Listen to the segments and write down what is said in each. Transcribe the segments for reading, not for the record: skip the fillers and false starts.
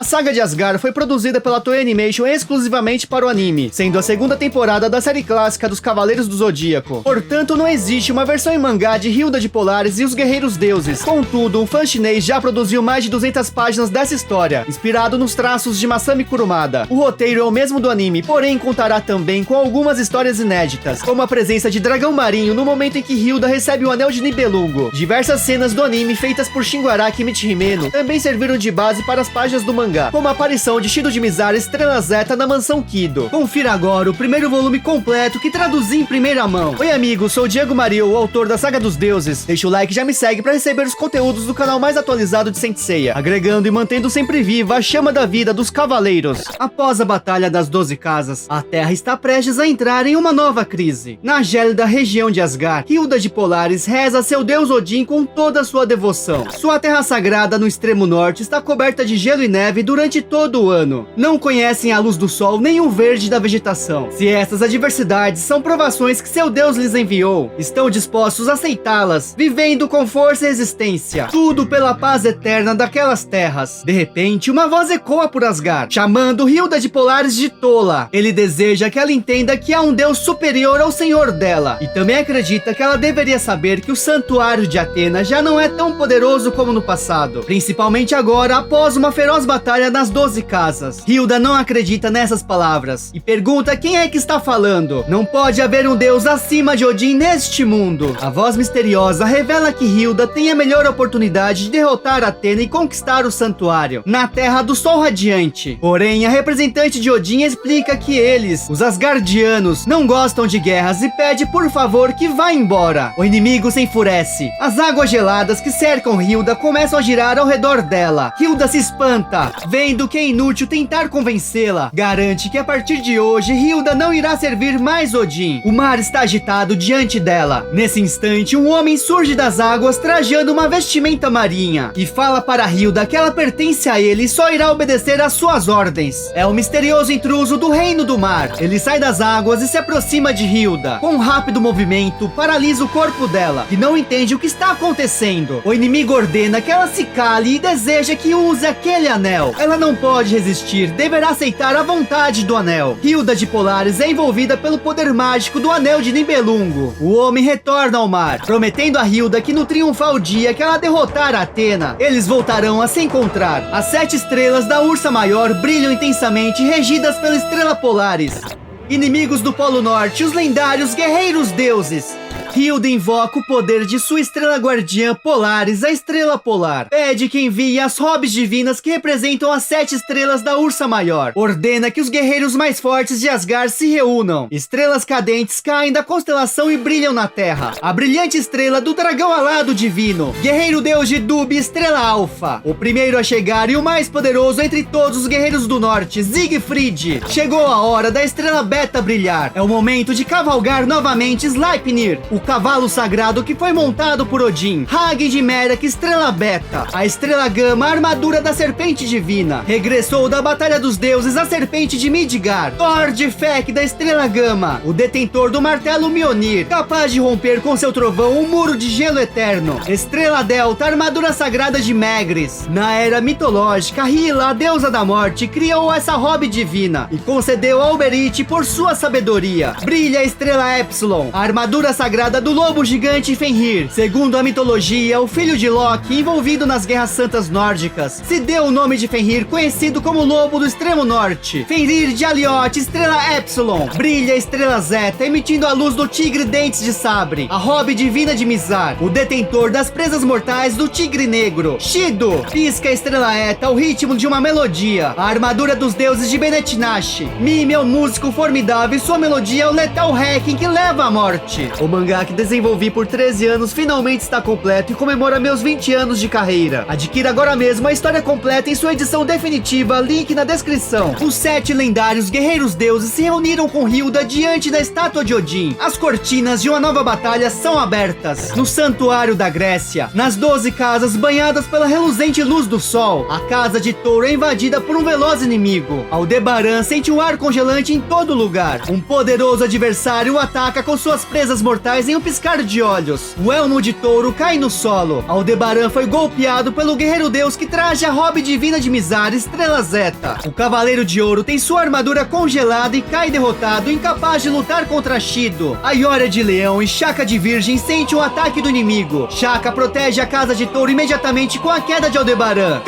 Saga de Asgard foi produzida pela Toei Animation exclusivamente para o anime, sendo a segunda temporada da série clássica dos Cavaleiros do Zodíaco. Portanto, não existe uma versão em mangá de Hilda de Polaris e os Guerreiros Deuses. Contudo, um fã chinês já produziu mais de 200 páginas dessa história, inspirado nos traços de Masami Kurumada. O roteiro é o mesmo do anime, porém contará também com algumas histórias inéditas, como a presença de dragão marinho no momento em que Hilda recebe o Anel de Nibelungo. Diversas cenas do anime feitas por Shingo Araki e Michi Himeno também serviram de base para as páginas do mangá, como a aparição de Shido de Mizar Estrela Zeta na Mansão Kido. Confira agora o primeiro volume completo que traduzi em primeira mão. Oi amigos, sou o Diego Mario, o autor da Saga dos Deuses. Deixa o like e já me segue para receber os conteúdos do canal mais atualizado de Saint Seiya, agregando e mantendo sempre viva a chama da vida dos cavaleiros. Após a Batalha das 12 Casas, a Terra está prestes a entrar em uma nova crise. Na gélida região de Asgard, Hilda de Polaris reza a seu deus Odin com toda a sua devoção. Sua terra sagrada no extremo norte está coberta de gelo e neve durante todo o ano. Não conhecem a luz do sol nem o verde da vegetação. Se essas adversidades são provações que seu deus lhes enviou, estão dispostos a aceitá-las, vivendo com força e resistência. Tudo pela paz eterna daquelas terras. De repente, uma voz ecoa por Asgard, chamando Hilda de Polaris de tola. Ele deseja que ela entenda que há um deus superior ao senhor dela, e também acredita que ela deveria saber que o santuário de Atena já não é tão poderoso como no passado, principalmente agora após uma feroz batalha nas 12 casas. Hilda não acredita nessas palavras e pergunta quem é que está falando. Não pode haver um deus acima de Odin neste mundo. A voz misteriosa revela que Hilda tem a melhor oportunidade de derrotar Atena e conquistar o santuário na Terra do Sol Radiante. Porém, a representante de Odin explica que eles, os Asgardianos, não gostam de guerras e pede por favor que vá embora. O inimigo se enfurece. As águas geladas que cercam Hilda começam a girar ao redor dela. Hilda se espanta, vendo que é inútil tentar convencê-la. Garante que a partir de hoje Hilda não irá servir mais Odin. O mar está agitado diante dela. Nesse instante, um homem surge das águas trajando uma vestimenta marinha e fala para Hilda que ela pertence a ele e só irá obedecer às suas ordens. É o misterioso intruso do Reino do Mar. Ele sai das águas e se aproxima de Hilda. Com um rápido movimento, paralisa o corpo dela, que não entende o que está acontecendo. O inimigo ordena que ela se cale e deseja que use aquele anel. Ela não pode resistir, deverá aceitar a vontade do anel. Hilda de Polaris é envolvida pelo poder mágico do Anel de Nibelungo. O homem retorna ao mar, prometendo a Hilda que no triunfal dia que ela derrotar a Atena, eles voltarão a se encontrar. As 7 estrelas da Ursa Maior brilham intensamente, regidas pela Estrela Polaris. Inimigos do Polo Norte, os lendários Guerreiros Deuses. Hilda invoca o poder de sua estrela guardiã Polaris, a Estrela Polar. Pede que envie as Robes divinas que representam as 7 estrelas da Ursa Maior. Ordena que os guerreiros mais fortes de Asgard se reúnam. Estrelas cadentes caem da constelação e brilham na Terra. A brilhante estrela do dragão alado divino, guerreiro deus de Dub, Estrela Alfa. O primeiro a chegar e o mais poderoso entre todos os guerreiros do norte, Siegfried. Chegou a hora da Estrela Beta brilhar. É o momento de cavalgar novamente Sleipnir, o cavalo sagrado que foi montado por Odin. Hag de Merak, Estrela Beta. A Estrela Gama, a armadura da Serpente Divina. Regressou da Batalha dos Deuses a Serpente de Midgard. Thor de Fek, da Estrela Gama, o detentor do martelo Mjolnir, capaz de romper com seu trovão um muro de gelo eterno. Estrela Delta, a armadura sagrada de Megris. Na era mitológica, Hela, a deusa da morte, criou essa robe divina e concedeu a Uberite por sua sabedoria. Brilha a Estrela Epsilon, a armadura sagrada do lobo gigante Fenrir. Segundo a mitologia, o filho de Loki, envolvido nas guerras santas nórdicas, se deu o nome de Fenrir, conhecido como Lobo do Extremo Norte. Fenrir de Alioth, Estrela Epsilon. Brilha a Estrela Zeta, emitindo a luz do Tigre Dentes de Sabre, a Robe divina de Mizar, o detentor das presas mortais do Tigre Negro. Shido pisca a Estrela Eta ao ritmo de uma melodia, a armadura dos deuses de Benetnash. Mime é um músico formidável e sua melodia é o letal hacking que leva à morte. O mangá que desenvolvi por 13 anos finalmente está completo e comemora meus 20 anos de carreira. Adquira agora mesmo a história completa em sua edição definitiva, link na descrição. Os 7 lendários guerreiros deuses se reuniram com Hilda diante da estátua de Odin. As cortinas de uma nova batalha são abertas. No santuário da Grécia, nas 12 casas banhadas pela reluzente luz do sol, a casa de Touro é invadida por um veloz inimigo. Aldebaran sente um ar congelante em todo lugar. Um poderoso adversário o ataca com suas presas mortais em um piscar de olhos. O elmo de touro cai no solo. Aldebaran foi golpeado pelo guerreiro deus que traja a robe divina de Mizar, Estrela Zeta. O Cavaleiro de Ouro tem sua armadura congelada e cai derrotado, incapaz de lutar contra Shido. A Ioria de Leão e Shaka de Virgem sente um ataque do inimigo. Shaka protege a casa de touro imediatamente com a queda de Aldebaran.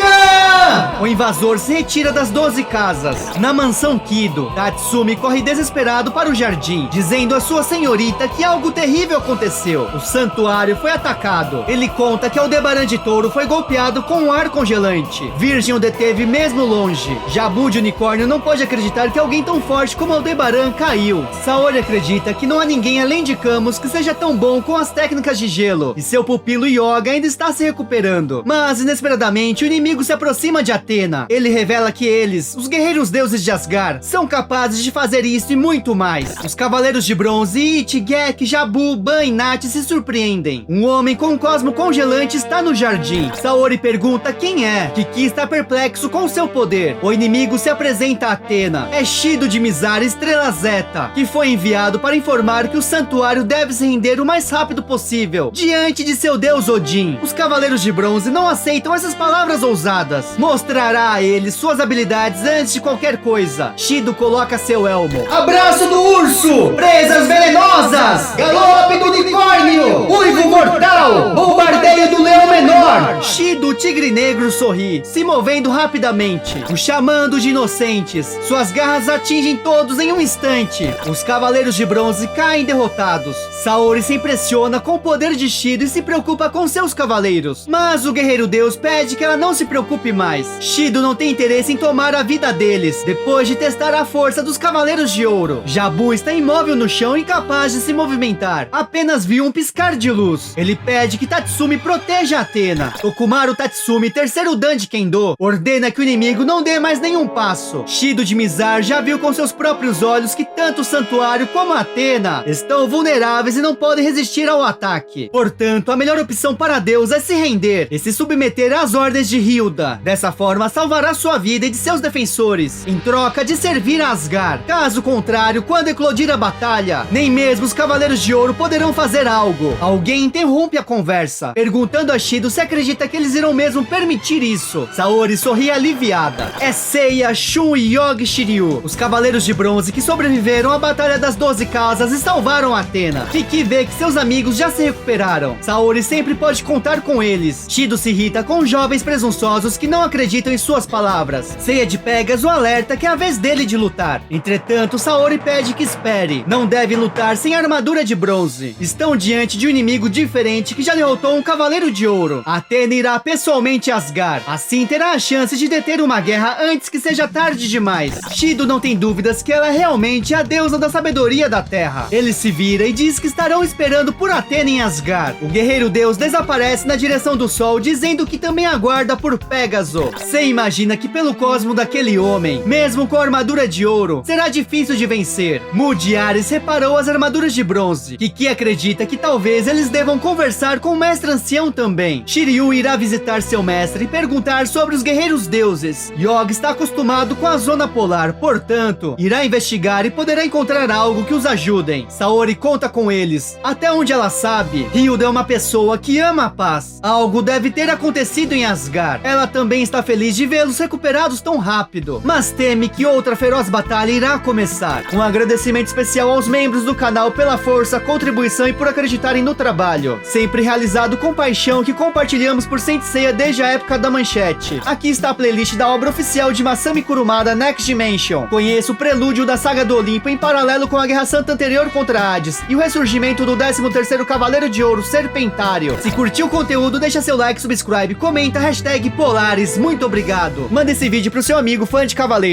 O invasor se retira das 12 casas. Na mansão Kido, Tatsumi corre desesperado para o jardim, dizendo à sua senhorita que algo terrível aconteceu. O santuário foi atacado. Ele conta que Aldebaran de Touro foi golpeado com um ar congelante. Virgem o deteve mesmo longe. Jabu de Unicórnio não pode acreditar que alguém tão forte como Aldebaran caiu. Saori acredita que não há ninguém além de Camus que seja tão bom com as técnicas de gelo, e seu pupilo Yoga ainda está se recuperando. Mas, inesperadamente, o inimigo se aproxima de Athena. Ele revela que eles, os guerreiros deuses de Asgard, são capazes de fazer isso e muito mais. Os Cavaleiros de Bronze, It, Gek, Jabu, Ban e Nat se surpreendem. Um homem com um cosmo congelante está no jardim. Saori pergunta quem é. Kiki está perplexo com seu poder. O inimigo se apresenta a Athena. É Shido de Mizar, Estrela Zeta, que foi enviado para informar que o santuário deve se render o mais rápido possível diante de seu deus Odin. Os Cavaleiros de Bronze não aceitam essas palavras ousadas. Mostrará a eles suas habilidades antes de qualquer coisa. Shido coloca seu elmo. Abraço do urso! Presas venenosas! Galope do unicórnio! Uivo mortal! Bombardeio do leão menor! Shido, o tigre negro, sorri, se movendo rapidamente, o chamando de inocentes. Suas garras atingem todos em um instante. Os Cavaleiros de Bronze caem derrotados. Saori se impressiona com o poder de Shido e se preocupa com seus cavaleiros. Mas o guerreiro deus pede que ela não se preocupe mais. Shido não tem interesse em tomar a vida deles, depois de testar a força dos Cavaleiros de Ouro. Jabu está imóvel no chão, incapaz de se movimentar. Apenas viu um piscar de luz. Ele pede que Tatsumi proteja Athena. Tokumaru Tatsumi, terceiro Dan de Kendo, ordena que o inimigo não dê mais nenhum passo. Shido de Mizar já viu com seus próprios olhos que tanto o santuário como Athena estão vulneráveis e não podem resistir ao ataque. Portanto, a melhor opção para Deus é se render e se submeter às ordens de Hilda. Dessa forma, salvará sua vida e de seus defensores, em troca de servir a Asgard. Caso contrário, quando eclodir a batalha, nem mesmo os Cavaleiros de Ouro poderão fazer algo. Alguém interrompe a conversa, perguntando a Shido se acredita que eles irão mesmo permitir isso. Saori sorri aliviada. É Seiya, Shun e Yogi Shiryu, os Cavaleiros de Bronze que sobreviveram à Batalha das 12 Casas e salvaram Athena. Kiki vê que seus amigos já se recuperaram. Saori sempre pode contar com eles. Shido se irrita com jovens presunçosos que não acreditam em suas palavras. Seiya de Pegas o alerta que é a vez dele de lutar. Entretanto, Saori pede que espere. Não deve lutar sem armadura de bronze. Estão diante de um inimigo diferente que já derrotou um Cavaleiro de Ouro. Athena irá pessoalmente a Asgard. Assim terá a chance de deter uma guerra antes que seja tarde demais. Shido não tem dúvidas que ela é realmente a deusa da sabedoria da Terra. Ele se vira e diz que estarão esperando por Athena em Asgard. O guerreiro deus desaparece na direção do sol, dizendo que também aguarda por Pégaso. Você imagina que pelo cosmo daquele homem, mesmo com a armadura de ouro, será difícil de vencer. Moody Ares reparou as armaduras de bronze. Kiki acredita que talvez eles devam conversar com o mestre ancião também. Shiryu irá visitar seu mestre e perguntar sobre os guerreiros deuses. Yoga está acostumado com a zona polar, portanto, irá investigar e poderá encontrar algo que os ajudem. Saori conta com eles. Até onde ela sabe, Hilda é uma pessoa que ama a paz. Algo deve ter acontecido em Asgard. Ela também está feliz de vê-los recuperados tão rápido, mas teme que outra feroz batalha irá começar. Um agradecimento especial aos membros do canal pela força, contribuição e por acreditarem no trabalho, sempre realizado com paixão, que compartilhamos por Saint Seiya desde a época da manchete. Aqui está a playlist da obra oficial de Masami Kurumada, Next Dimension. Conheça o prelúdio da Saga do Olimpo em paralelo com a Guerra Santa anterior contra Hades e o ressurgimento do 13º Cavaleiro de Ouro, Serpentário. Se curtiu o conteúdo, deixa seu like, subscribe, comenta, hashtag Polaris. Muito obrigado. Manda esse vídeo pro seu amigo fã de Cavaleiro.